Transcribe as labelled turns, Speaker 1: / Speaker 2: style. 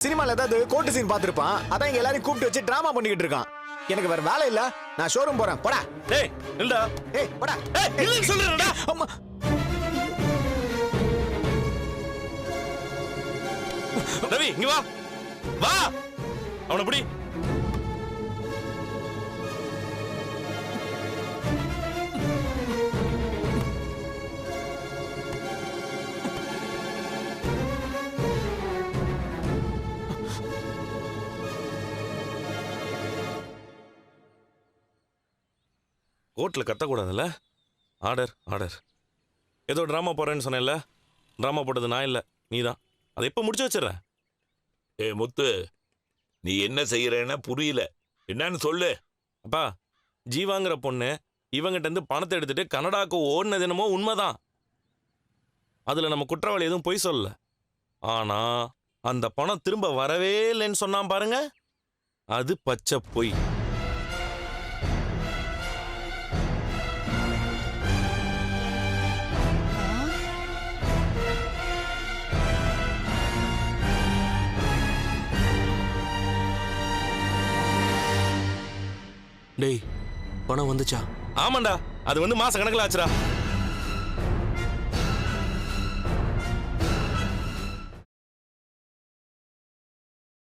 Speaker 1: சினிமால ஏதாவது court scene பார்த்திருப்பான். அதான் இங்க எல்லாரையும் கூப்பிட்டு வச்சு டிராமா பண்ணிக்கிட்டு இருக்கான். எனக்கு வேற வேலை இல்ல, நான் ஷோரூம் போறேன். போடா.
Speaker 2: டேய் இல்லடா.
Speaker 1: ஏய் போடா.
Speaker 2: ஏய் இல்லன்னு சொல்றேன்டா.
Speaker 1: அம்மா.
Speaker 2: ரவி இங்க வா. வா. அவனை பிடி. கோர்ட்ல கத்தக்கூடாதுல்ல. Order order. ஏதோ ட்ராமா போறேன்னு சொன்னேன்ல, ட்ராமா போட்டது நான் இல்லை நீதான். அதை எப்போ முடிச்சு வச்சிடறேன்.
Speaker 3: ஏ முத்து, நீ என்ன செய்யறேன்னா புரியல, என்னன்னு சொல்லு.
Speaker 2: அப்பா, ஜீவாங்கிற பொண்ணு இவங்கிட்ட இருந்து பணத்தை எடுத்துட்டு கனடாக்கு ஓடினது என்னமோ உண்மைதான். அதுல நம்ம குற்றவாளி எதுவும் பொய் சொல்லல. ஆனா அந்த பணம் திரும்ப வரவே இல்லைன்னு சொன்னான் பாருங்க, அது பச்சை பொய்.
Speaker 4: டேய், பணம் வந்துச்சா?
Speaker 2: ஆமாண்டா, அது வந்து மாச கணக்கில் ஆச்சுடா.